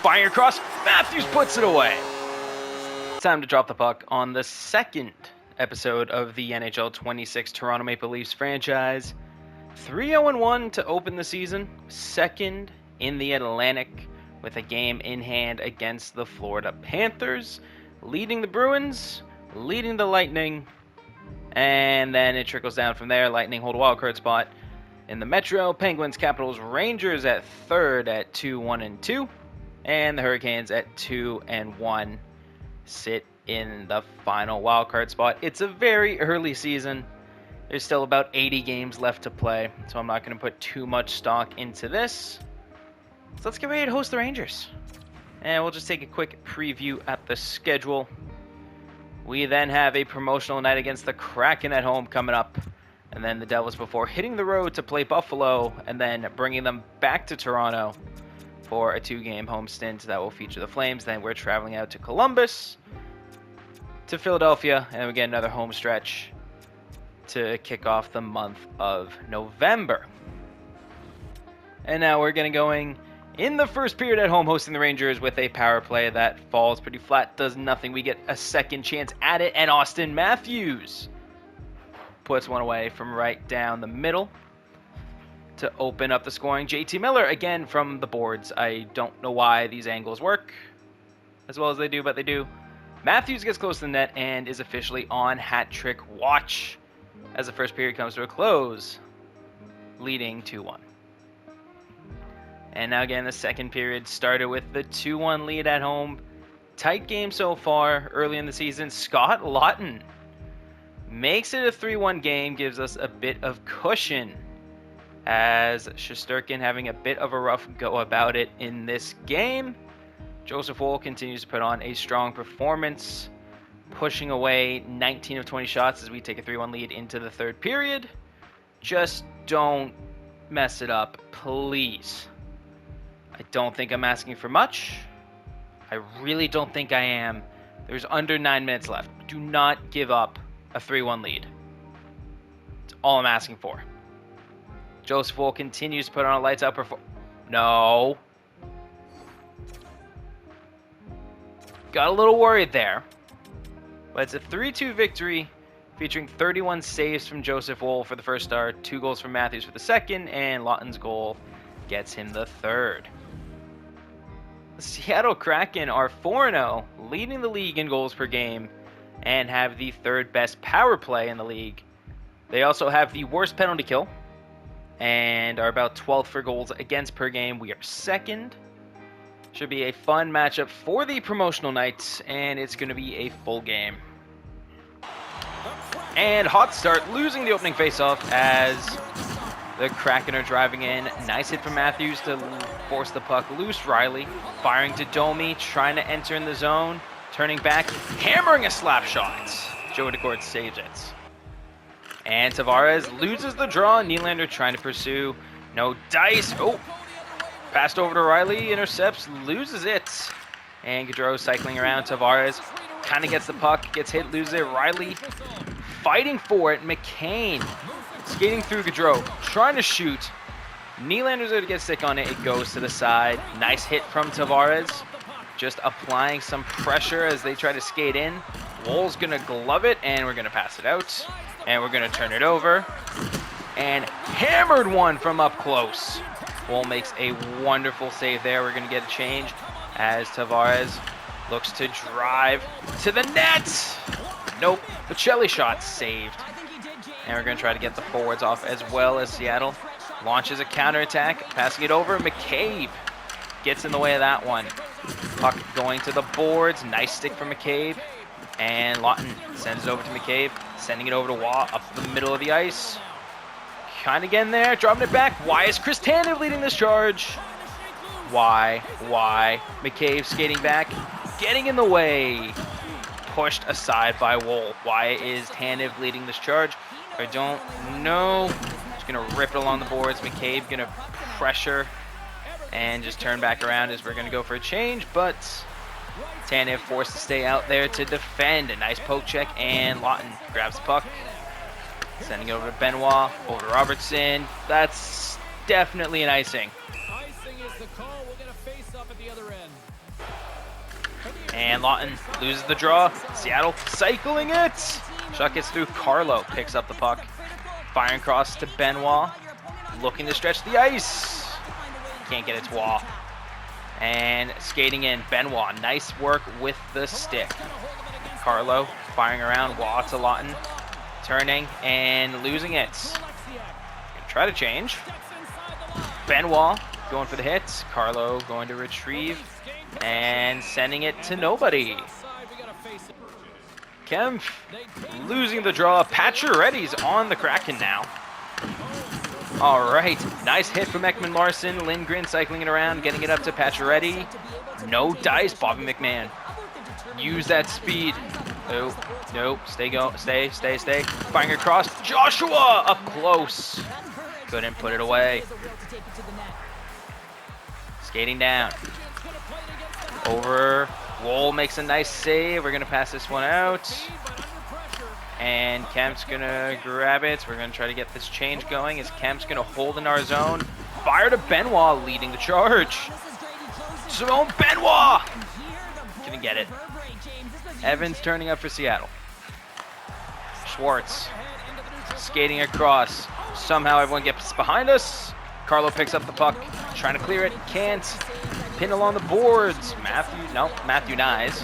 Firing across. Matthews puts it away. Time to drop the puck on the second episode of the NHL26 Toronto Maple Leafs franchise. 3-0-1 to open the season. Second in the Atlantic with a game in hand against the Florida Panthers. Leading the Bruins, leading the Lightning, and then it trickles down from there. Lightning hold a wildcard spot in the Metro. Penguins, Capitals, Rangers at third at 2-1-2. And the Hurricanes at 2-1 sit in the final wildcard spot. It's a very early season. There's still about 80 games left to play, so I'm not going to put too much stock into this. So let's get ready to host the Rangers. And we'll just take a quick preview at the schedule. We then have a promotional night against the Kraken at home coming up. And then the Devils before hitting the road to play Buffalo and then bringing them back to Toronto for a 2-game home stint that will feature the Flames. Then we're traveling out to Columbus, to Philadelphia, and then we get another home stretch to kick off the month of November. And now we're going in the first period at home hosting the Rangers with a power play that falls pretty flat, does nothing. We get a second chance at it, and Austin Matthews puts one away from right down the middle to open up the scoring. JT Miller again from the boards. I don't know why these angles work as well as they do, but they do. Matthews gets close to the net and is officially on hat trick watch as the first period comes to a close, leading 2-1. And now again, the second period started with the 2-1 lead at home. Tight game so far early in the season. Scott Laughton makes it a 3-1 game, gives us a bit of cushion as Shesterkin having a bit of a rough go about it in this game. Joseph Woll continues to put on a strong performance, pushing away 19 of 20 shots as we take a 3-1 lead into the third period. Just don't mess it up, please. I don't think I'm asking for much. I really don't think I am. There's under 9 minutes left. Do not give up a 3-1 lead. That's all I'm asking for. Joseph Woll continues to put on a lights out performance. No. Got a little worried there. But it's a 3-2 victory featuring 31 saves from Joseph Woll for the first start, 2 goals from Matthews for the second, and Laughton's goal gets him the third. The Seattle Kraken are 4-0, leading the league in goals per game, and have the third best power play in the league. They also have the worst penalty kill, and are about 12th for goals against per game. We are second. Should be a fun matchup for the promotional night, and it's going to be a full game. And hot start, losing the opening faceoff as the Kraken are driving in. Nice hit from Matthews to force the puck loose. Riley firing to Domi, trying to enter in the zone. Turning back, hammering a slap shot. Joe DeCourt saves it. And Tavares loses the draw. Nylander trying to pursue. No dice. Oh, passed over to Riley. Intercepts, loses it. And Gaudreau cycling around. Tavares kind of gets the puck, gets hit, loses it. Riley fighting for it. McCain skating through Gaudreau, trying to shoot. Nylander's going to get sick on it. It goes to the side. Nice hit from Tavares. Just applying some pressure as they try to skate in. Woll's going to glove it, and we're going to pass it out. And we're going to turn it over. And hammered one from up close. Woll makes a wonderful save there. We're going to get a change as Tavares looks to drive to the net. Nope. Bocelli shot saved. And we're going to try to get the forwards off as well as Seattle launches a counterattack, passing it over. McCabe gets in the way of that one. Puck going to the boards. Nice stick from McCabe. And Laughton sends it over to McCabe, sending it over to Waugh up the middle of the ice. Kind of getting there, dropping it back. Why is Chris Tanev leading this charge? Why? McCabe skating back, getting in the way. Pushed aside by Woll. Why is Tanev leading this charge? I don't know. Just going to rip it along the boards. McCabe going to pressure and just turn back around as we're going to go for a change. But Tanev forced to stay out there to defend. A nice poke check, and Laughton grabs the puck. Sending it over to Benoit, over to Robertson. That's definitely an icing. Icing is the call. We'll get a face-up at the And Lawton loses the draw. Seattle cycling it. Shot gets through. Carlo picks up the puck. Firing cross to Benoit. Looking to stretch the ice. Can't get it to Wall. And skating in. Benoit. Nice work with the stick. Carlo firing around. Wall to Lawton. Turning and losing it. Gonna try to change. Benoit going for the hits. Carlo going to retrieve. And sending it to nobody. Kempf losing the draw. Pacioretty's on the Kraken now. All right, nice hit from Ekman-Larsson. Lindgren cycling it around, getting it up to Pacioretty. No dice, Bobby McMahon. Use that speed. Nope, stay. Firing across, Joshua up close. Couldn't put it away. Skating down. Over, Woll makes a nice save. We're gonna pass this one out. And Kemp's gonna grab it. We're gonna try to get this change going as Kemp's gonna hold in our zone. Fire to Benoit, leading the charge. Simone Benoit! Didn't get it. Evans turning up for Seattle. Schwartz skating across. Somehow everyone gets behind us. Carlo picks up the puck, trying to clear it, can't. Pin along the boards. Matthew Nyes.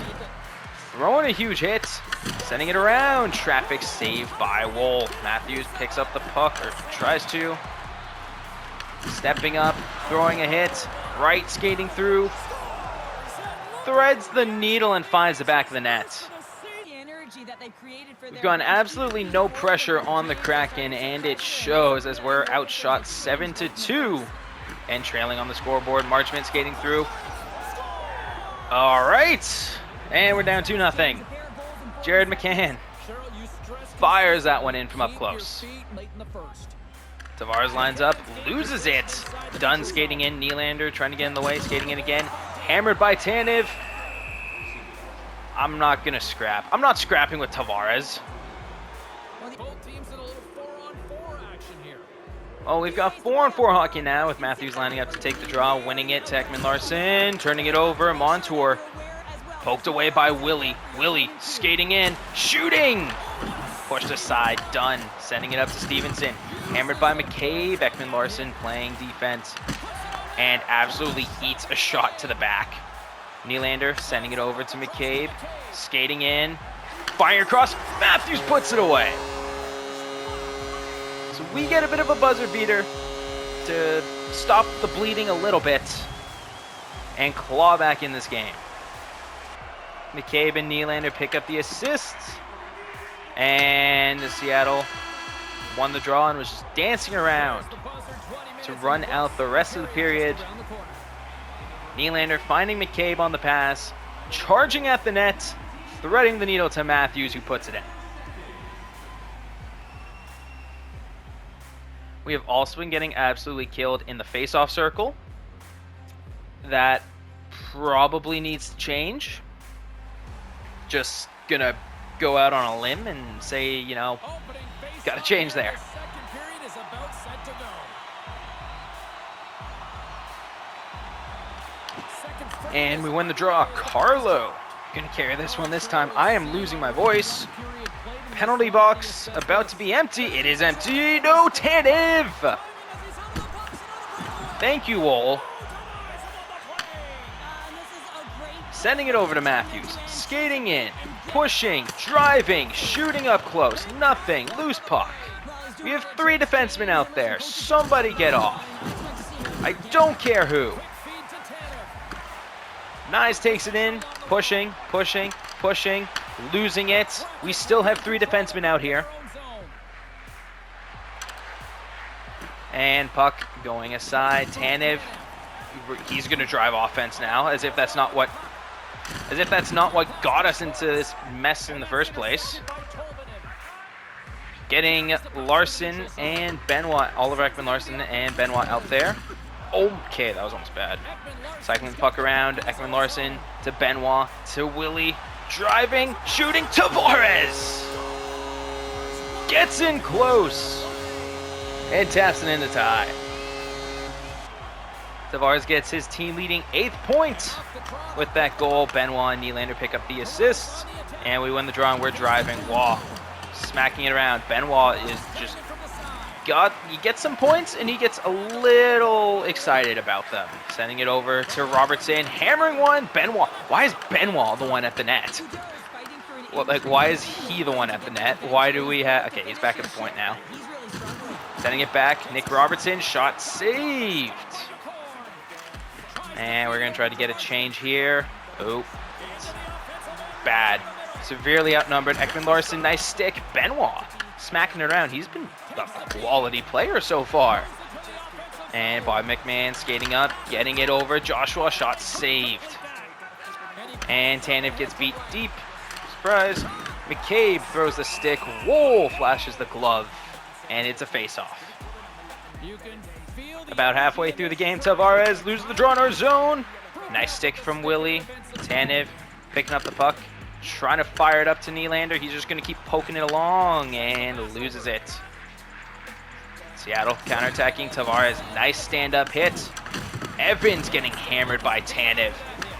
Throwing a huge hit, sending it around. Traffic saved by Woll. Matthews picks up the puck, or tries to. Stepping up, throwing a hit. Right, skating through. Threads the needle and finds the back of the net. We've gotten absolutely no pressure on the Kraken, and it shows as we're outshot 7-2 and trailing on the scoreboard. Marchman skating through. All right, and we're down 2-0. Jared McCann fires that one in from up close. Tavares lines up, loses it. Dunn skating in, Nylander trying to get in the way, skating in again. Hammered by Tanev. I'm not going to scrap. I'm not scrapping with Tavares. Oh, we've got 4-on-4 hockey now with Matthews lining up to take the draw, winning it to Ekman-Larsson, turning it over, Montour. Poked away by Willie. Willie skating in, shooting! Pushed aside, Dunn, sending it up to Stevenson. Hammered by McCabe, Ekman-Larsson playing defense. And absolutely eats a shot to the back. Nylander sending it over to McCabe. Skating in. Firing across. Matthews puts it away. So we get a bit of a buzzer beater to stop the bleeding a little bit and claw back in this game. McCabe and Nylander pick up the assists. And Seattle won the draw and was just dancing around to run out the rest of the period. Nylander finding McCabe on the pass, charging at the net, threading the needle to Matthews, who puts it in. We have also been getting absolutely killed in the face-off circle. That probably needs to change. Just gonna go out on a limb and say, you know, gotta change there. And we win the draw. Carlo gonna carry this one this time. I am losing my voice. Penalty box about to be empty. It is empty. No, Tanev. Thank you, Woll. Sending it over to Matthews. Skating in, pushing, driving, shooting up close. Nothing. Loose puck. We have 3 defensemen out there. Somebody get off. I don't care who. Nyes takes it in, pushing, losing it. We still have 3 defensemen out here. And puck going aside. Tanev, he's going to drive offense now, as if that's not what got us into this mess in the first place. Getting Larsson and Benoit, Oliver Ekman-Larsson and Benoit out there. Okay, that was almost bad. Cycling the puck around, Ekman-Larsson to Benoit, to Willie. Driving, shooting, Tavares! Gets in close. And taps it in to tie. Tavares gets his team leading 8th point with that goal. Benoit and Nylander pick up the assists, and we win the draw, and we're driving. Wall smacking it around. Benoit is just he gets some points, and he gets a little excited about them. Sending it over to Robertson, hammering one. Benoit. Why is Benoit the one at the net? Well, like, why is he the one at the net? Why do we have... Okay, he's back at the point now. Sending it back. Nick Robertson, shot saved. And we're going to try to get a change here. Oh, bad. Severely outnumbered. Ekman-Larsson, nice stick. Benoit smacking it around. He's been a quality player so far. And Bob McMahon skating up, getting it over. Joshua, shot saved. And Tanev gets beat deep. Surprise. McCabe throws the stick. Whoa, flashes the glove. And it's a face-off. About halfway through the game, Tavares loses the draw in our zone. Nice stick from Willie. Tanev picking up the puck. Trying to fire it up to Nylander. He's just going to keep poking it along and loses it. Seattle counterattacking. Tavares, nice stand-up hit. Evans getting hammered by Tanev.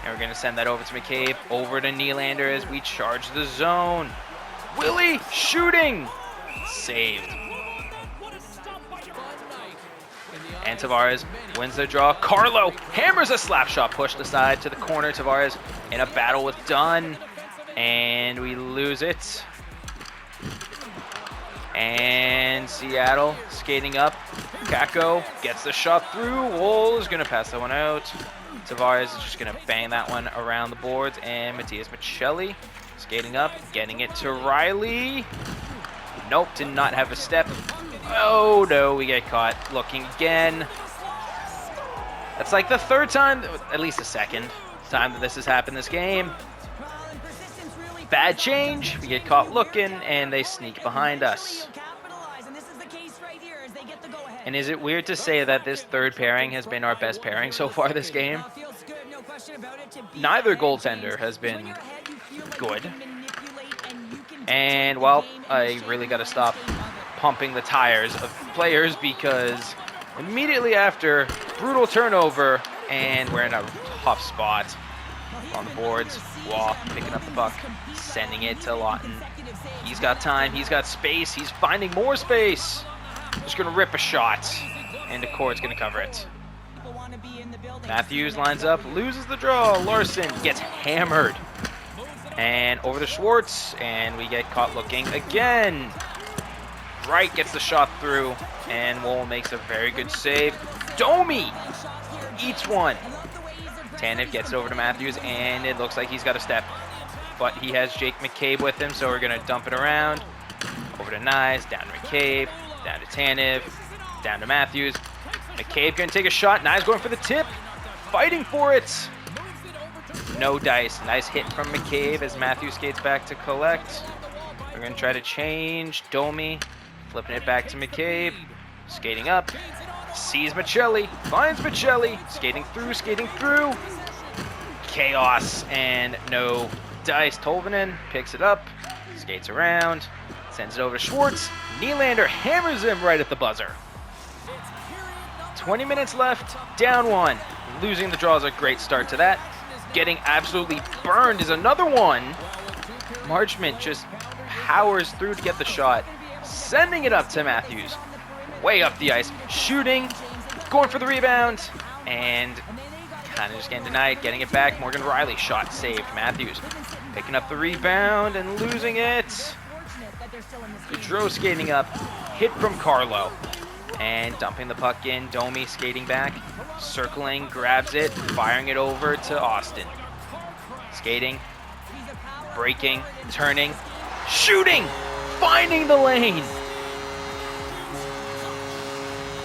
And we're going to send that over to McCabe. Over to Nylander as we charge the zone. Willie shooting. Saved. And Tavares wins the draw. Carlo hammers a slap shot, pushed aside to the corner. Tavares in a battle with Dunn. And we lose it. And Seattle skating up. Kako gets the shot through. Wool is going to pass that one out. Tavares is just going to bang that one around the boards. And Matthias Michelli skating up, getting it to Riley. Nope, did not have a step. Oh no, we get caught. Looking again. That's like the third time, at least the second time that this has happened this game. Bad change. We get caught looking, and they sneak behind us. And is it weird to say that this third pairing has been our best pairing so far this game? Neither goaltender has been good. And, well, I really got to stop pumping the tires of players because immediately after, brutal turnover, and we're in a tough spot on the boards. Wall picking up the puck, sending it to Lawton. He's got time, he's got space, he's finding more space. Just going to rip a shot, and the court's going to cover it. Matthews lines up, loses the draw. Larsson gets hammered. And over to Schwartz, and we get caught looking again. Wright gets the shot through, and Wool makes a very good save. Domi eats one. Tanev gets it over to Matthews, and it looks like he's got a step. But he has Jake McCabe with him, so we're going to dump it around. Over to Nyes, down to McCabe, down to Tanev, down to Matthews. McCabe going to take a shot. Nyes going for the tip. Fighting for it. No dice. Nice hit from McCabe as Matthews skates back to collect. We're going to try to change. Domi flipping it back to McCabe. Skating up. Sees Michelli. Finds Michelli. Skating through. Chaos and no dice. Tolvanen picks it up. Skates around. Sends it over to Schwartz. Nylander hammers him right at the buzzer. 20 minutes left. Down one. Losing the draw is a great start to that. Getting absolutely burned is another one. Marchment just powers through to get the shot. Sending it up to Matthews. Way up the ice. Shooting. Going for the rebound. And kind of just getting denied. Getting it back. Morgan Riley. Shot saved. Matthews picking up the rebound and losing it. Gaudreau skating up. Hit from Carlo. And dumping the puck in. Domi skating back. Circling. Grabs it. Firing it over to Austin. Skating. Breaking. Turning. Shooting! Finding the lane!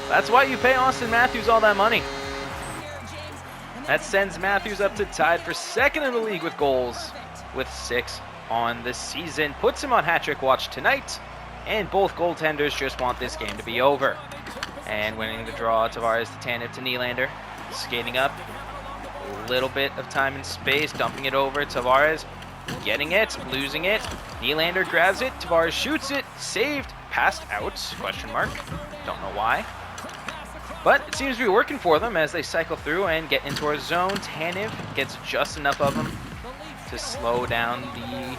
That's why you pay Austin Matthews all that money. That sends Matthews up to tied for second in the league with goals, with 6 on the season. Puts him on hat-trick watch tonight, and both goaltenders just want this game to be over. And winning the draw, Tavares to Tanev to Nylander. Skating up. A little bit of time and space, dumping it over. Tavares getting it, losing it. Nylander grabs it. Tavares shoots it. Saved. Passed out. Question mark. Don't know why. But it seems to be working for them as they cycle through and get into our zone. Tanev gets just enough of them to slow down the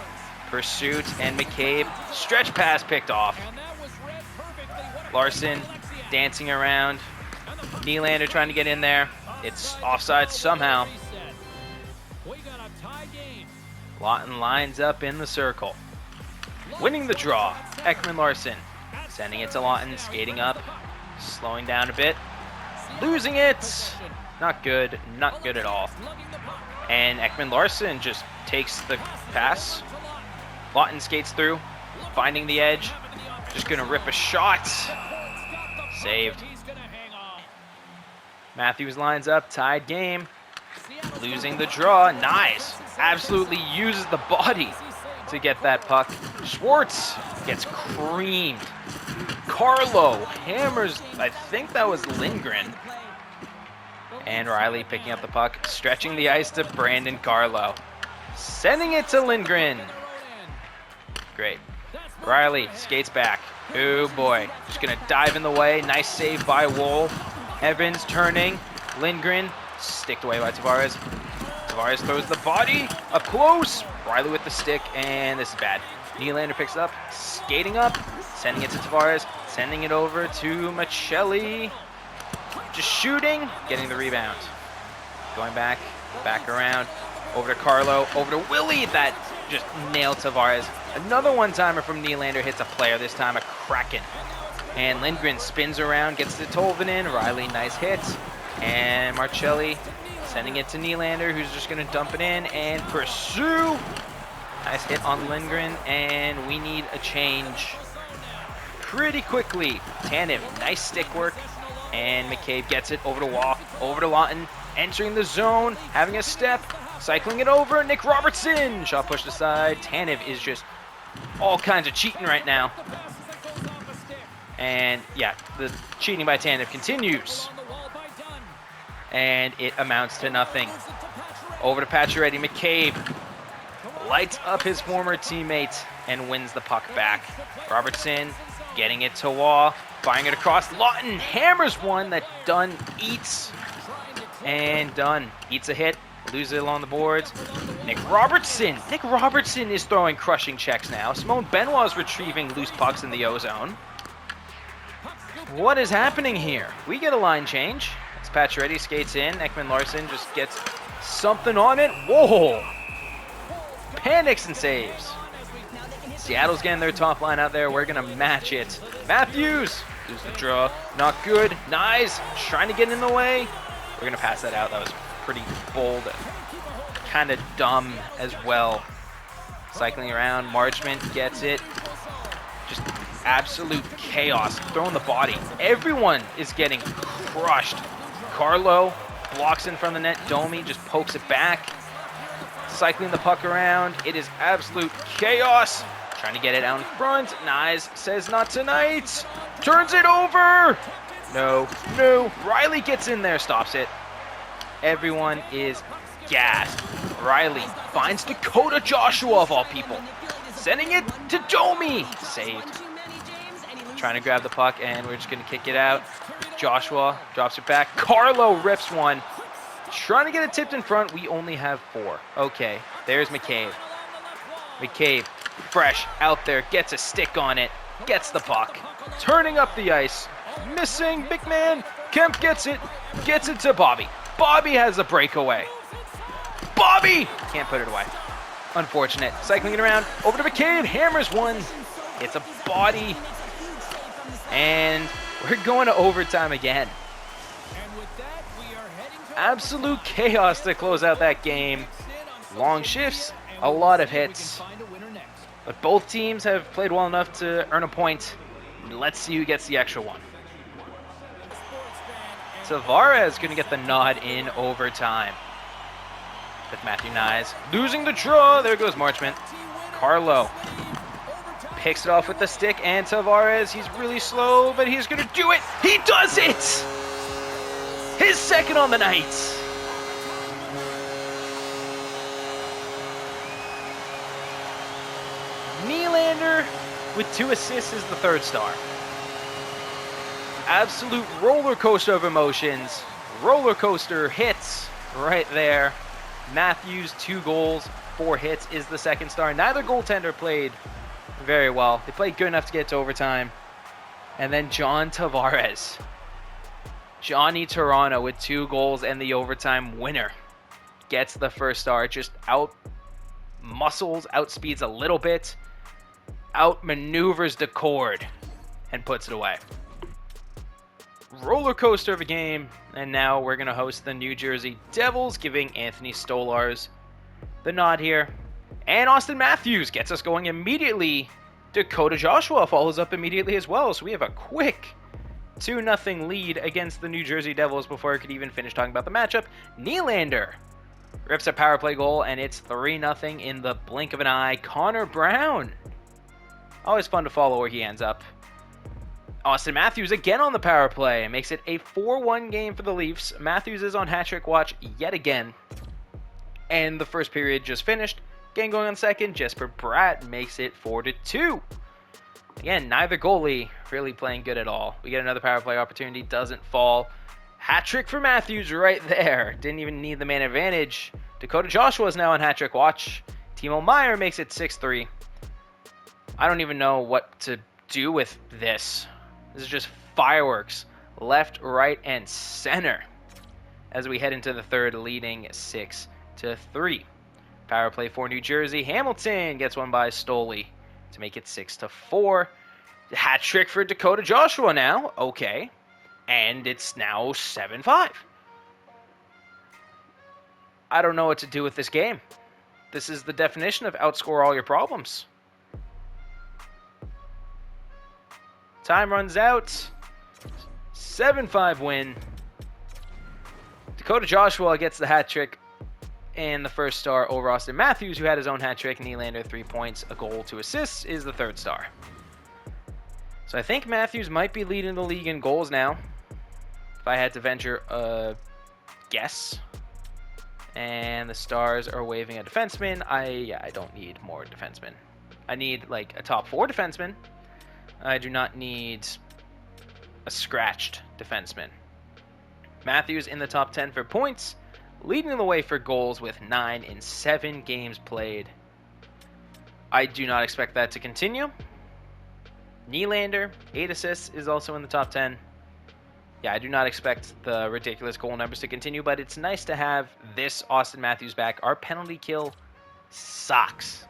pursuit, and McCabe, stretch pass picked off. Larsson dancing around. Nylander trying to get in there. It's offside somehow. Lawton lines up in the circle. Winning the draw, Ekman-Larsson. Sending it to Lawton, skating up, slowing down a bit. Losing it! Not good at all. And Ekman-Larsson just takes the pass. Lawton skates through, finding the edge. Just gonna rip a shot. Saved. Matthews lines up, tied game. Losing the draw, nice. Absolutely uses the body to get that puck. Schwartz gets creamed. Carlo hammers, I think that was Lindgren. And Riley picking up the puck, stretching the ice to Brandon Carlo. Sending it to Lindgren. Great. Riley skates back. Oh boy, just gonna dive in the way. Nice save by Woll. Evans turning. Lindgren sticked away by Tavares. Tavares throws the body up close. Riley with the stick, and this is bad. Nylander picks it up, skating up, sending it to Tavares, sending it over to Michelli. Just shooting, getting the rebound. Going back around, over to Carlo, over to Willie. That just nailed Tavares. Another one-timer from Nylander hits a player, this time a Kraken. And Lindgren spins around, gets to Tolvanen. Riley, nice hit. And Marcelli sending it to Nylander, who's just going to dump it in and pursue. Nice hit on Lindgren, and we need a change pretty quickly. Tanev, nice stick work. And McCabe gets it over to Wall, over to Lawton, entering the zone, having a step, cycling it over. Nick Robertson, shot pushed aside. Tanev is just all kinds of cheating right now. And yeah, the cheating by Tanev continues. And it amounts to nothing. Over to Pacioretty. McCabe lights up his former teammate and wins the puck back. Robertson getting it to Wall, firing it across. Lawton hammers one that Dunn eats. And Dunn eats a hit, loses it along the boards. Nick Robertson is throwing crushing checks now. Simone Benoit is retrieving loose pucks in the O-zone. What is happening here? We get a line change. As Pacioretty skates in, Ekman-Larsson just gets something on it. Whoa! Panics and saves. Seattle's getting their top line out there. We're going to match it. Matthews! Lose the draw. Not good. Nice. Trying to get in the way. We're going to pass that out. That was pretty bold. Kind of dumb as well. Cycling around. Marchment gets it. Just absolute chaos. Throwing the body. Everyone is getting crushed. Carlo blocks in front of the net. Domi just pokes it back. Cycling the puck around. It is absolute chaos. Trying to get it out in front. Nyes says not tonight. Turns it over. No. Riley gets in there, stops it. Everyone is gassed. Riley finds Dakota Joshua of all people. Sending it to Domi. Saved. Trying to grab the puck, and we're just going to kick it out. Joshua drops it back. Carlo rips one. Trying to get it tipped in front. We only have 4. Okay, there's McCabe. McCabe, fresh out there, gets a stick on it, gets the puck. Turning up the ice. Missing, big man. Kemp gets it to Bobby. Bobby has a breakaway. Bobby! Can't put it away. Unfortunate. Cycling it around. Over to McCabe. Hammers one. It's a body. And we're going to overtime again. Absolute chaos to close out that game. Long shifts, a lot of hits. But both teams have played well enough to earn a point. Let's see who gets the extra one. Tavares going to get the nod in overtime. With Matthew Nyes losing the draw. There goes Marchment. Carlo picks it off with the stick, and Tavares, he's really slow, but he's going to do it. He does it! His second on the night. Nylander with 2 assists is the third star. absolute roller coaster of emotions. Roller coaster hits right there. Matthews, 2 goals, 4 hits is the second star. Neither goaltender played very well. They played good enough to get to overtime. And then John Tavares. Johnny Toronto with 2 goals and the overtime winner gets the first star. Just out-muscles, outspeeds a little bit, out-maneuvers the cord, and puts it away. Roller coaster of a game, and now we're going to host the New Jersey Devils, giving Anthony Stolarz the nod here. And Austin Matthews gets us going immediately. Dakota Joshua follows up immediately as well, so we have a quick 2-0 lead against the New Jersey Devils before I could even finish talking about the matchup. Nylander rips a power play goal, and it's 3-0 in the blink of an eye. Connor Brown. Always fun to follow where he ends up. Austin Matthews again on the power play. Makes it a 4-1 game for the Leafs. Matthews is on hat-trick watch yet again. And the first period just finished. Game going on second. Jesper Bratt makes it 4-2. Again, neither goalie really playing good at all. We get another power play opportunity. Doesn't fall. Hat-trick for Matthews right there. Didn't even need the man advantage. Dakota Joshua is now on hat-trick watch. Timo Meier makes it 6-3. I don't even know what to do with this. This is just fireworks. Left, right, and center. As we head into the third, leading 6-3. Power play for New Jersey. Hamilton gets one by Stoley to make it 6-4. Hat trick for Dakota Joshua now. Okay. And it's now 7-5. I don't know what to do with this game. This is the definition of outscore all your problems. Time runs out. 7-5 win. Dakota Joshua gets the hat trick and the first star over Austin Matthews, who had his own hat trick. Nylander, 3 points, a goal, 2 assists, is the third star. So I think Matthews might be leading the league in goals now, if I had to venture a guess. And the Stars are waving a defenseman. I don't need more defensemen. I need like a top 4 defenseman. I do not need a scratched defenseman. Matthews in the top 10 for points, leading the way for goals with 9 in 7 games played. I do not expect that to continue. Nylander, 8 assists, is also in the top 10. Yeah, I do not expect the ridiculous goal numbers to continue, but it's nice to have this Austin Matthews back. Our penalty kill sucks.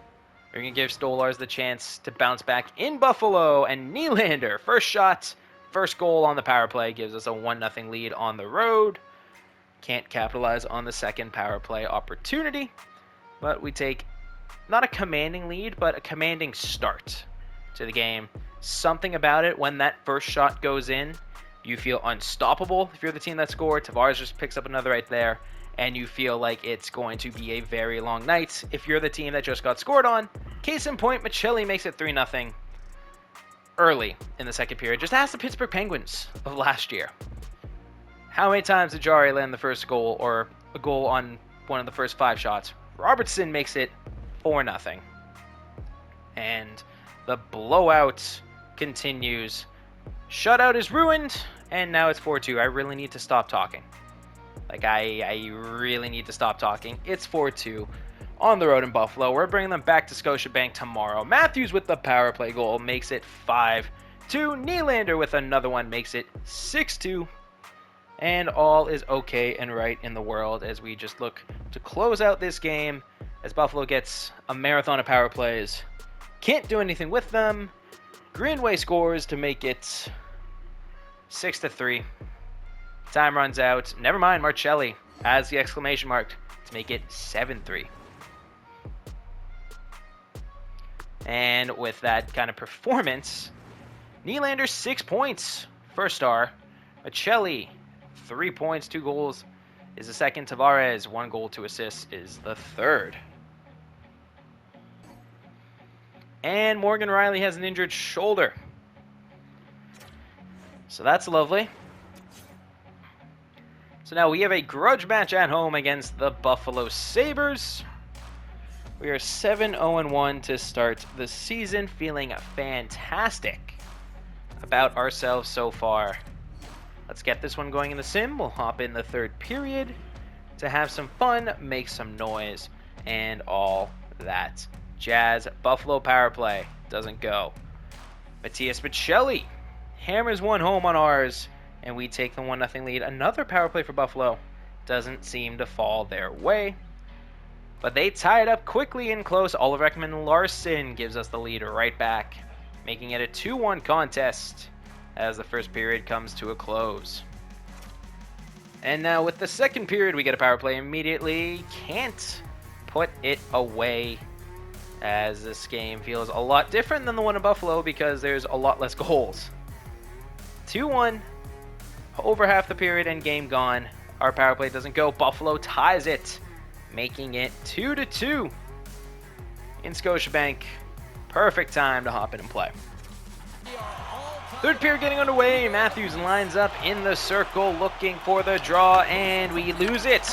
We're going to give Stolarz the chance to bounce back in Buffalo, and Nylander, first shot, first goal on the power play, gives us a 1-0 lead on the road. Can't capitalize on the second power play opportunity, but we take not a commanding lead, but a commanding start to the game. Something about it, when that first shot goes in, you feel unstoppable if you're the team that scored. Tavares just picks up another right there, and you feel like it's going to be a very long night if you're the team that just got scored on. Case in point, Michelli makes it 3-0 early in the second period. Just ask the Pittsburgh Penguins of last year. How many times did Jari land the first goal, or a goal on one of the first 5 shots? Robertson makes it 4-0. And the blowout continues. Shutout is ruined, and now it's 4-2. I really need to stop talking. I really need to stop talking. It's 4-2 on the road in Buffalo. We're bringing them back to Scotiabank tomorrow. Matthews with the power play goal makes it 5-2. Nylander with another one makes it 6-2. And all is okay and right in the world as we just look to close out this game as Buffalo gets a marathon of power plays. Can't do anything with them. Greenway scores to make it 6-3. Time runs out. Never mind, Marcelli adds the exclamation mark to make it 7-3. And with that kind of performance, Nylander 6 points, first star. Marcelli 3 points, 2 goals is the second. Tavares 1 goal, 2 assists is the third. And Morgan Rielly has an injured shoulder. So that's lovely. So now we have a grudge match at home against the Buffalo Sabres. We are 7-0-1 to start the season, feeling fantastic about ourselves so far. Let's get this one going in the sim. We'll hop in the third period to have some fun, make some noise, and all that jazz. Buffalo power play doesn't go. Matthias Michelli hammers one home on ours, and we take the 1-0 lead. Another power play for Buffalo doesn't seem to fall their way, but they tie it up quickly and close. Oliver Ekman-Larsson gives us the lead right back, making it a 2-1 contest as the first period comes to a close. And now with the second period, we get a power play immediately. Can't put it away, as this game feels a lot different than the one in Buffalo because there's a lot less goals. 2-1, over half the period and game gone. Our power play doesn't go. Buffalo ties it, making it 2-2 in Scotiabank. Perfect time to hop in and play. Third period getting underway. Matthews lines up in the circle looking for the draw, and we lose it.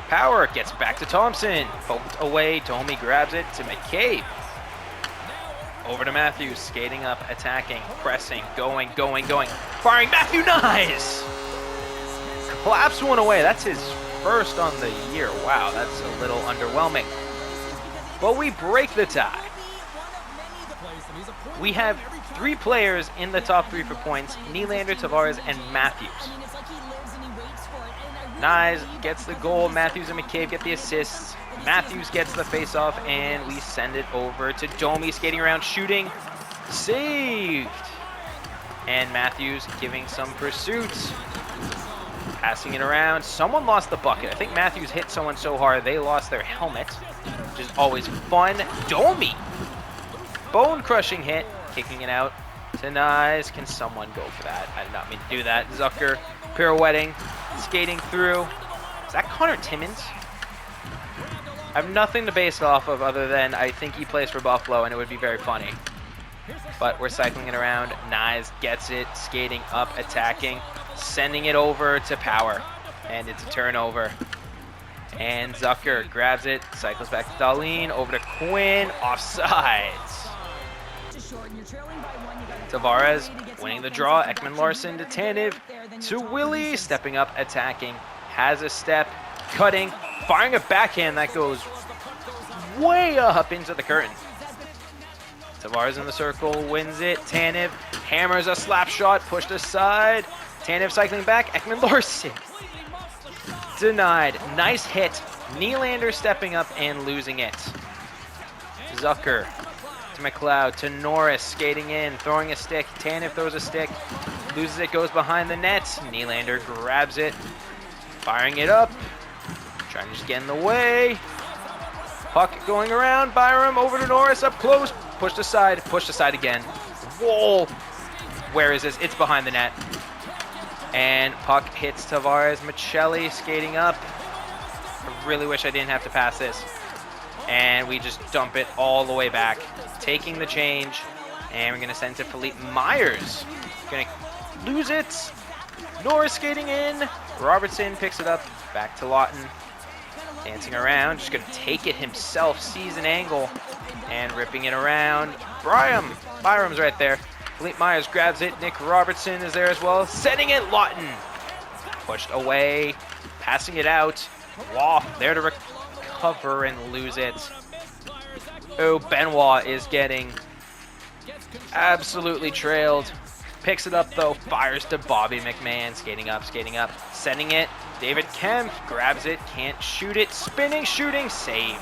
Power gets back to Thompson. Poked away. Domi grabs it to McCabe. Over to Matthews. Skating up, attacking, pressing, going. Firing. Matthew Nyes! Claps one away. That's his first on the year. Wow, that's a little underwhelming. But we break the tie. We have 3 players in the top 3 for points: Nylander, Tavares, and Matthews. Nyes gets the goal. Matthews and McCabe get the assists. Matthews gets the face-off, and we send it over to Domi, skating around, shooting. Saved! And Matthews giving some pursuits. Passing it around. Someone lost the bucket. I think Matthews hit someone so hard they lost their helmet, which is always fun. Domi! Bone-crushing hit. Kicking it out to Nyes. Can someone go for that? I did not mean to do that. Zucker pirouetting, skating through. Is that Connor Timmins? I have nothing to base it off of other than I think he plays for Buffalo, and it would be very funny. But we're cycling it around. Nyes gets it, skating up, attacking, sending it over to Power, and it's a turnover. And Zucker grabs it, cycles back to Darlene, over to Quinn, offsides. Tavares winning the draw. Ekman-Larsson to Tanev, to Willie, stepping up, attacking, has a step, cutting, firing a backhand that goes way up into the curtain. Tavares in the circle, wins it. Tanev hammers a slap shot, pushed aside. Tanev cycling back. Ekman-Larsson denied. Nice hit. Nylander stepping up and losing it. Zucker to McLeod, to Norris, skating in, throwing a stick. Tanev throws a stick, loses it, goes behind the net. Nylander grabs it, firing it up, trying to just get in the way. Puck going around. Byram over to Norris, up close, pushed aside again. Whoa! Where is this? It's behind the net. And puck hits Tavares. Michelli skating up. I really wish I didn't have to pass this. And we just dump it all the way back. Taking the change. And we're going to send it to Philippe Myers. Going to lose it. Norris skating in. Robertson picks it up. Back to Lawton. Dancing around. Just going to take it himself. Sees an angle. And ripping it around. Byram's right there. Philippe Myers grabs it. Nick Robertson is there as well. Setting it. Lawton. Pushed away. Passing it out. Waugh there to recover and lose it. Oh, Benoit is getting absolutely trailed. Picks it up though. Fires to Bobby McMahon. Skating up. Sending it. David Kemp grabs it. Can't shoot it. Spinning, shooting. Saved.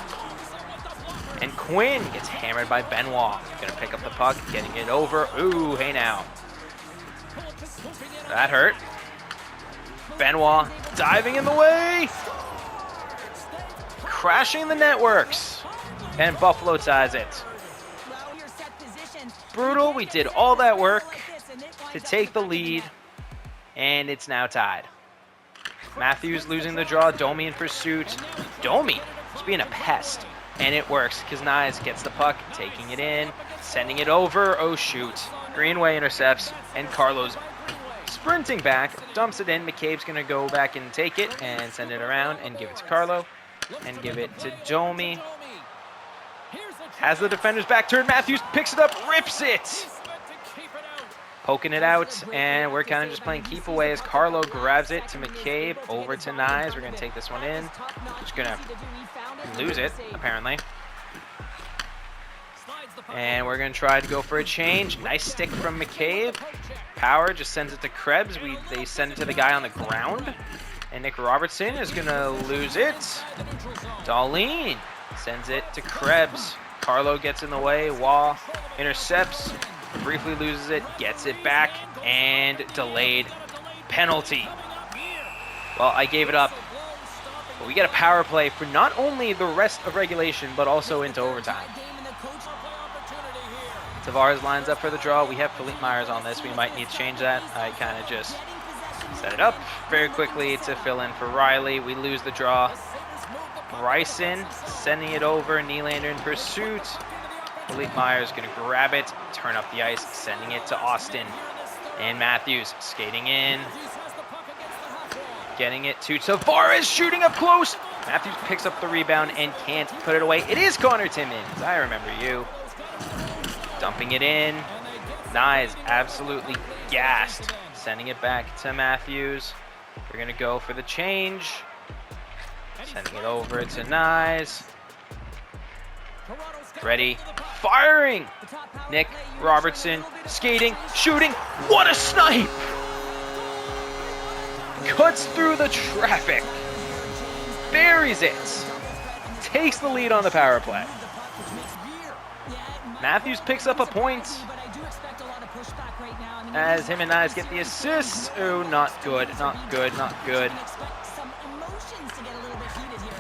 And Quinn gets hammered by Benoit. Gonna pick up the puck. Getting it over. Ooh, hey now. That hurt. Benoit diving in the way. Crashing the networks. And Buffalo ties it. Brutal. We did all that work to take the lead. And it's now tied. Matthews losing the draw. Domi in pursuit. Domi just being a pest. And it works because Nyes gets the puck, taking it in, sending it over. Oh, shoot. Greenway intercepts, and Carlos sprinting back, dumps it in. McCabe's going to go back and take it and send it around and give it to Carlo and give it to Domi. Has the defender's back turned. Matthews picks it up, rips it. poking it out, and we're kind of just playing keep away as Carlo grabs it to McCabe, over to Nyes. We're going to take this one in. Just going to lose it, apparently. And we're going to try to go for a change. Nice stick from McCabe. Power just sends it to Krebs. They send it to the guy on the ground. And Nick Robertson is going to lose it. Darlene sends it to Krebs. Carlo gets in the way. Wah intercepts. Briefly loses it. Gets it back. And delayed penalty. Well, I gave it up. But we get a power play for not only the rest of regulation, but also into overtime. Tavares lines up for the draw. We have Philippe Myers on this. We might need to change that. I kind of just set it up very quickly to fill in for Riley. We lose the draw. Bryson sending it over. Nylander in pursuit. Philippe Myers going to grab it, turn up the ice, sending it to Austin. And Matthews skating in. Getting it to Tavares, shooting up close. Matthews picks up the rebound and can't put it away. It is Connor Timmins. I remember you. Dumping it in. Nyes absolutely gassed. Sending it back to Matthews. We're going to go for the change. Sending it over to Nyes. Ready. Firing. Nick Robertson skating, shooting. What a snipe! Cuts through the traffic. Buries it. Takes the lead on the power play. Matthews picks up a point as him and Nyes get the assists. Oh, not good, not good, not good.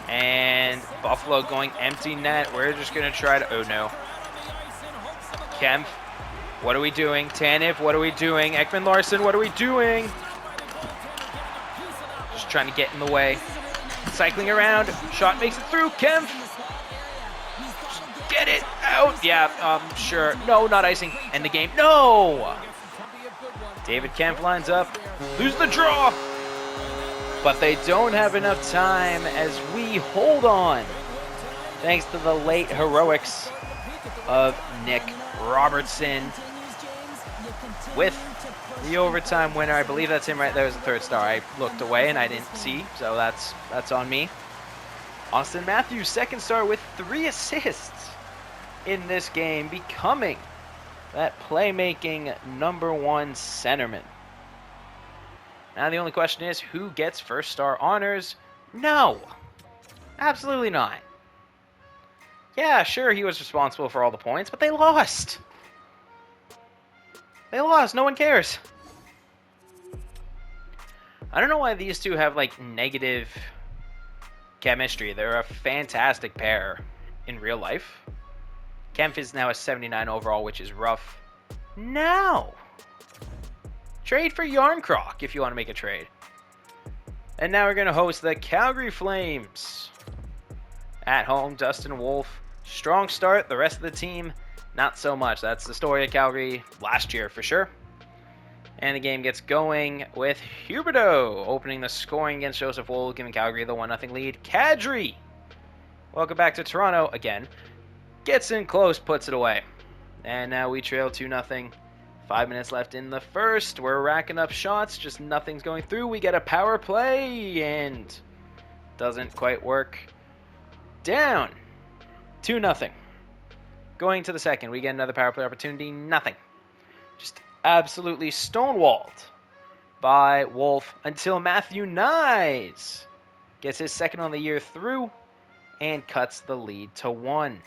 And Buffalo going empty net. We're just going to try to... Oh, no. Kempf, what are we doing? Tanev, what are we doing? Ekman-Larsson, what are we doing? Just trying to get in the way. Cycling around. Shot makes it through. Kempf. Get it out. Yeah, sure. No, not icing. End the game. No! David Kempf lines up. Lose the draw. But they don't have enough time as we hold on. Thanks to the late heroics of Nick Robertson. With the overtime winner. I believe that's him right there as the third star. I looked away and I didn't see, so that's on me. Austin Matthews, second star with 3 assists in this game, becoming that playmaking #1 centerman. Now the only question is, who gets first star honors? No, absolutely not. Yeah, sure, he was responsible for all the points, but they lost. They lost, no one cares. I don't know why these two have like negative chemistry. They're a fantastic pair in real life. Kempf is now a 79 overall, which is rough. No. Trade for Yarncroc if you want to make a trade. And now we're going to host the Calgary Flames. At home, Dustin Wolf. Strong start. The rest of the team, not so much. That's the story of Calgary last year for sure. And the game gets going with Huberdeau opening the scoring against Joseph Woll, giving Calgary the 1-0 lead. Kadri, welcome back to Toronto again. Gets in close, puts it away. And now we trail 2-0. 5 minutes left in the first. We're racking up shots, just nothing's going through. We get a power play and doesn't quite work. Down 2-0. Going to the second, we get another power play opportunity. Nothing. Just absolutely stonewalled by Wolf until Matthew Nyes gets his second on the year through and cuts the lead to 1.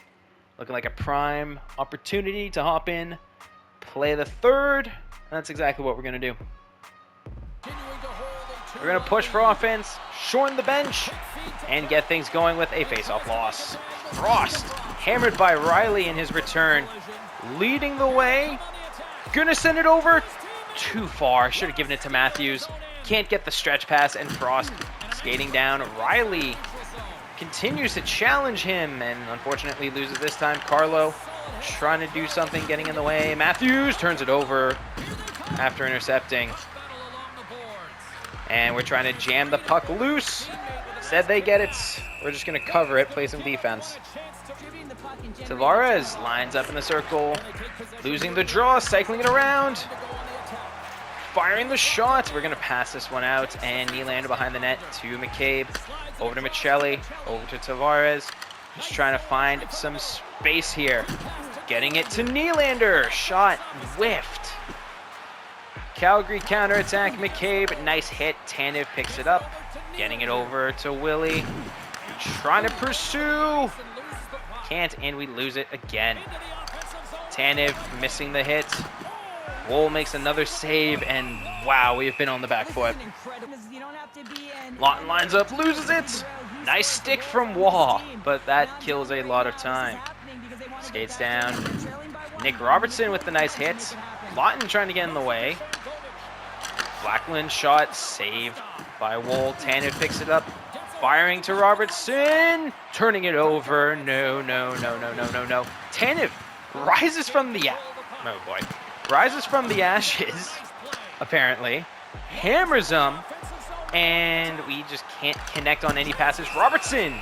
Looking like a prime opportunity to hop in, play the third, and that's exactly what we're going to do. We're going to push for offense, shorten the bench, and get things going with a face-off loss. Frost, hammered by Riley in his return, leading the way. Gonna send it over too far. Should have given it to Matthews. Can't get the stretch pass, and Frost skating down. Riley continues to challenge him and unfortunately loses this time. Carlo trying to do something, getting in the way. Matthews turns it over after intercepting. And we're trying to jam the puck loose. Said they get it. We're just going to cover it, play some defense. Tavares lines up in the circle, losing the draw, cycling it around. firing the shot. We're going to pass this one out, and Nylander behind the net to McCabe. Over to Michelli, over to Tavares. Just trying to find some space here. Getting it to Nylander. Shot whiffed. Calgary counterattack. McCabe, nice hit. Tanev picks it up. Getting it over to Willie. Trying to pursue. Can't, and we lose it again. Tanev missing the hit. Woll makes another save, and wow, we have been on the back foot. Lawton lines up, loses it. Nice stick from Wall, but that kills a lot of time. Skates down. Nick Robertson with the nice hit. Lawton trying to get in the way. Blackland shot, saved by Woll. Tanev picks it up. Firing to Robertson. Turning it over. No. Tanev rises from the... Oh, boy. Rises from the ashes, apparently. Hammers them. And we just can't connect on any passes. Robertson,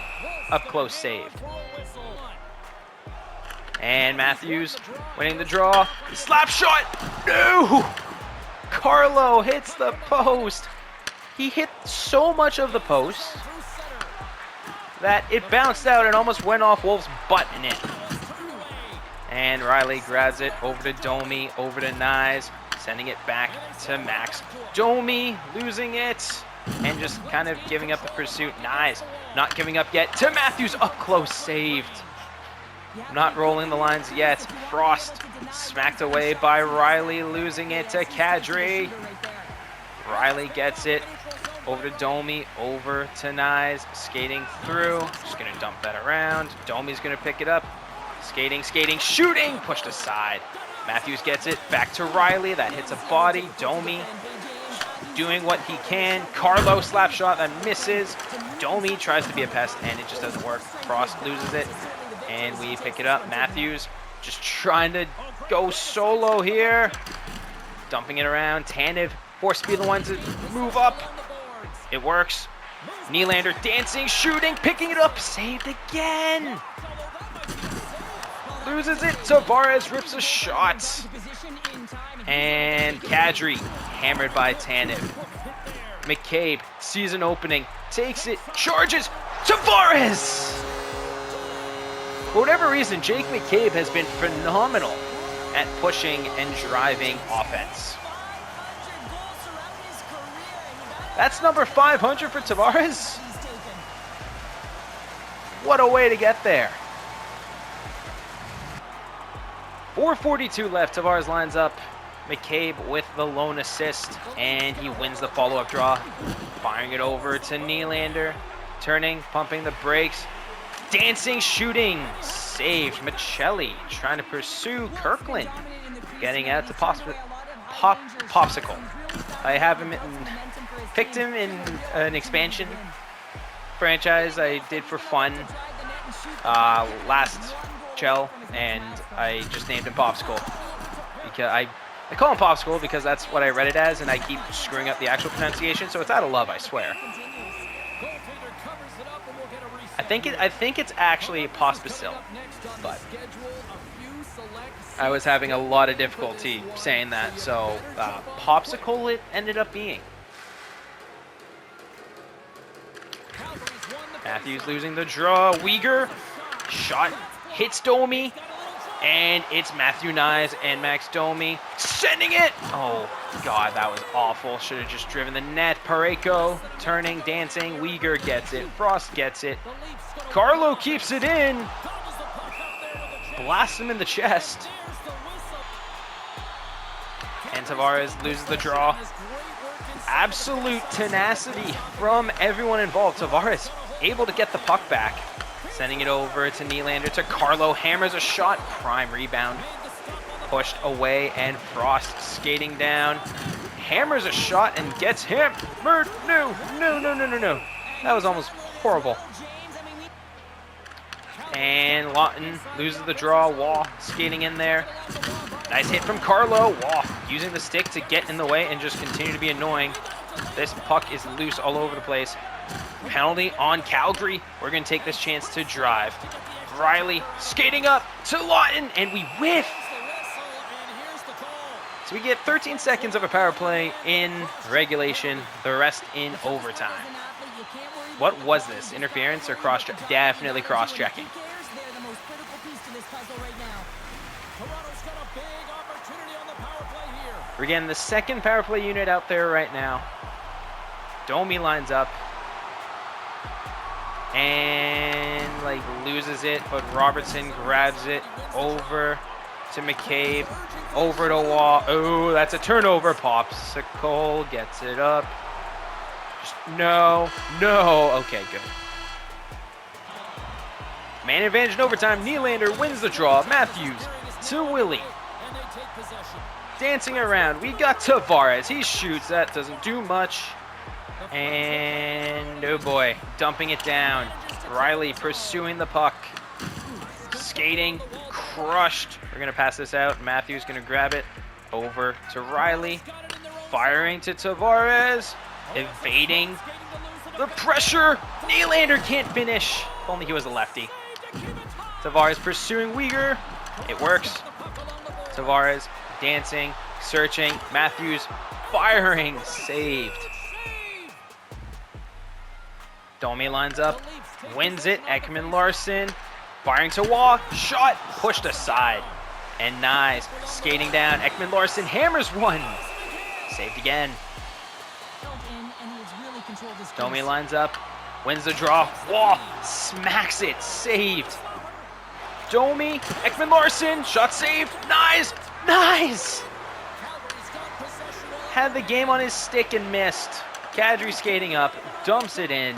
up close save. And Matthews winning the draw. Slap shot. No! Carlo hits the post. He hit so much of the post that it bounced out and almost went off Wolf's butt and in. And Riley grabs it over to Domi, over to Nyes, sending it back to Max. Domi losing it and just kind of giving up the pursuit. Nyes not giving up yet to Matthews, up close, saved. Not rolling the lines yet. Frost smacked away by Riley, losing it to Kadri. Riley gets it over to Domi, over to Nyes, skating through. Just going to dump that around. Domi's going to pick it up. Skating, shooting, pushed aside. Matthews gets it back to Riley. That hits a body. Domi doing what he can. Carlo slap shot that misses. Domi tries to be a pest and it just doesn't work. Frost loses it and we pick it up. Matthews just trying to go solo here. Dumping it around. Tanev forced to be the one to move up. It works. Nylander dancing, shooting, picking it up. Saved again. Loses it. Tavares rips a shot. And Kadri hammered by Tanev. McCabe sees an opening, takes it, charges. Tavares! For whatever reason, Jake McCabe has been phenomenal at pushing and driving offense. That's number 500 for Tavares. What a way to get there. 4:42 left. Tavares lines up. McCabe with the lone assist, and he wins the follow-up draw. Firing it over to Nylander. Turning, pumping the brakes. Dancing, shooting. Saved. Michelli trying to pursue Kirkland. Getting out to Popsicle. I have him picked him in an expansion franchise I did for fun last Chell, and I just named him Popsicle because I call him Popsicle because that's what I read it as, and I keep screwing up the actual pronunciation, so it's out of love, I swear. I think it's actually Pospisil, but I was having a lot of difficulty saying that, so Popsicle it ended up being. Matthews losing the draw. Uyghur shot hits Domi, and it's Matthew Nyes and Max Domi sending it. Oh God, that was awful. Should have just driven the net. Pareko turning, dancing. Uyghur gets it. Frost gets it. Carlo keeps it in. Blasts him in the chest. And Tavares loses the draw. Absolute tenacity from everyone involved. Tavares able to get the puck back. Sending it over to Nylander, to Carlo. Hammers a shot. Prime rebound. Pushed away, and Frost skating down. Hammers a shot and gets hammered. No. That was almost horrible. And Lawton loses the draw. Wall skating in there. Nice hit from Carlo. Wall using the stick to get in the way and just continue to be annoying. This puck is loose all over the place. Penalty on Calgary. We're going to take this chance to drive. Riley skating up to Lawton, and we whiff. So we get 13 seconds of a power play in regulation, the rest in overtime. What was this? Interference or cross-check? Definitely cross-checking. We're getting the second power play unit out there right now. Domi lines up and loses it, but Robertson grabs it over to McCabe, over to Wall. Oh, that's a turnover. Popsicle gets it up. No. Okay, good. Man advantage in overtime. Nylander wins the draw. Matthews to Willie. Dancing around. We got Tavares. He shoots. That doesn't do much. And, oh boy, dumping it down. Riley pursuing the puck. Skating. Crushed. We're going to pass this out. Matthews going to grab it. Over to Riley. Firing to Tavares. Evading the pressure. Nylander can't finish. If only he was a lefty. Tavares pursuing Uyghur. It works. Tavares dancing, searching. Matthews firing. Saved. Domi lines up. Wins it. Ekman-Larsson. Firing to Wall. Shot. Pushed aside. And nice. Skating down. Ekman-Larsson hammers one. Saved again. Domi lines up. Wins the draw. Wall. Smacks it. Saved. Domi. Ekman-Larsson. Shot saved. Nice. Had the game on his stick and missed. Kadri skating up. Dumps it in.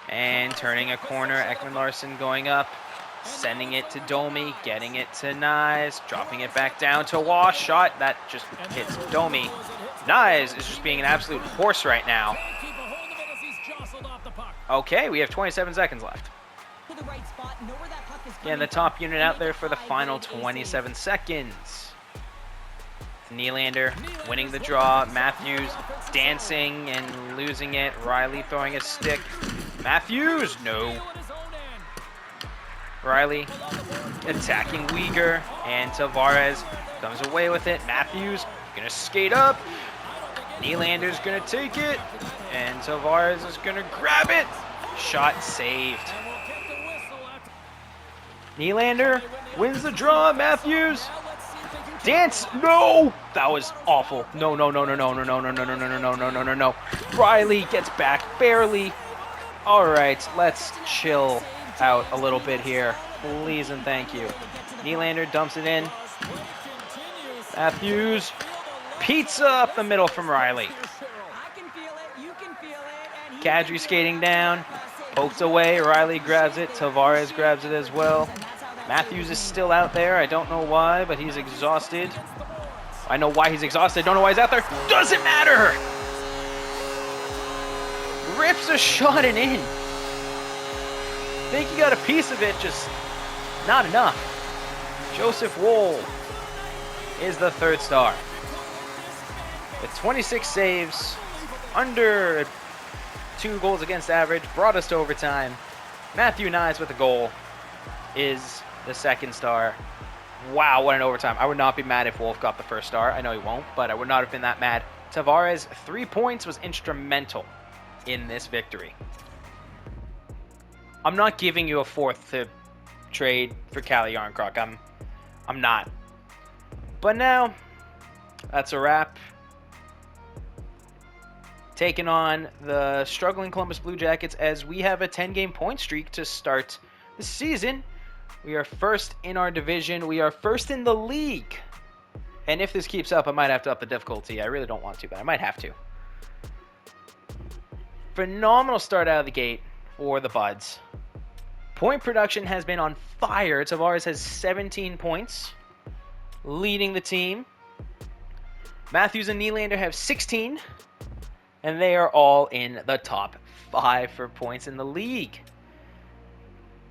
And turning a corner. Ekman-Larsson going up. Sending it to Domi. Getting it to Nyes. Dropping it back down to Wall. Shot. That just hits Domi. Nyes is just being an absolute horse right now. Okay, we have 27 seconds left. Again, the top unit out there for the final 27 seconds. Nylander winning the draw. Matthews dancing and losing it. Riley throwing a stick. Matthews, no. Riley attacking Uyghur, and Tavares comes away with it. Matthews gonna skate up. Nylander's gonna take it, and Tavares is gonna grab it. Shot saved. Nylander wins the draw. Matthews dance. No, that was awful. No. Riley gets back barely. All right, let's chill out a little bit here, please and thank you. Nylander dumps it in. Matthews, pizza up the middle from Riley. Kadri skating down, pokes away. Riley grabs it. Tavares grabs it as well. Matthews is still out there. I don't know why, but he's exhausted. I know why he's exhausted. Don't know why he's out there. Doesn't matter. Rips a shot and in. Think he got a piece of it, just not enough. Joseph Woll is the third star. With 26 saves, under 2 goals against average, brought us to overtime. Matthew Nyes with a goal is the second star. Wow, what an overtime. I would not be mad if Wolf got the first star. I know he won't, but I would not have been that mad. Tavares, 3 points, was instrumental in this victory. I'm not giving you a fourth to trade for Calle Yarncroc. I'm not. But now, that's a wrap. Taking on the struggling Columbus Blue Jackets as we have a 10-game point streak to start the season. We are first in our division. We are first in the league. And if this keeps up, I might have to up the difficulty. I really don't want to, but I might have to. Phenomenal start out of the gate for the Buds. Point production has been on fire. Tavares has 17 points, leading the team. Matthews and Nylander have 16, and they are all in the top 5 for points in the league.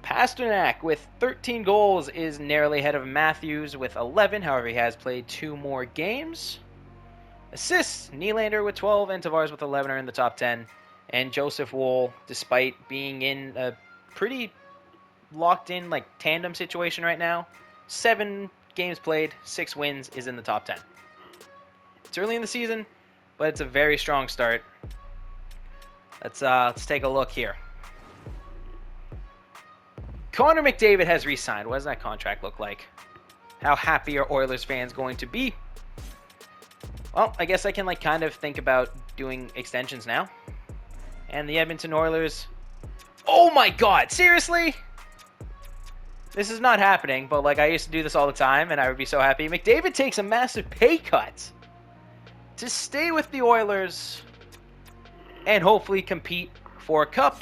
Pasternak with 13 goals is narrowly ahead of Matthews with 11. However, he has played 2 more games. Assists, Nylander with 12 and Tavares with 11 are in the top 10. And Joseph Woll, despite being in a pretty locked in tandem situation right now, 7 games played, 6 wins, is in the top 10. It's early in the season, but it's a very strong start. Let's take a look here. Connor McDavid has re-signed. What does that contract look like? How happy are Oilers fans going to be? Well, I guess I can kind of think about doing extensions now. And the Edmonton Oilers... Oh my god, seriously? This is not happening, but I used to do this all the time, and I would be so happy. McDavid takes a massive pay cut to stay with the Oilers and hopefully compete for a cup.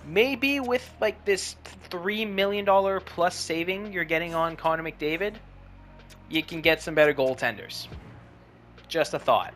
Maybe with this $3 million plus saving you're getting on Connor McDavid, you can get some better goaltenders. Just a thought.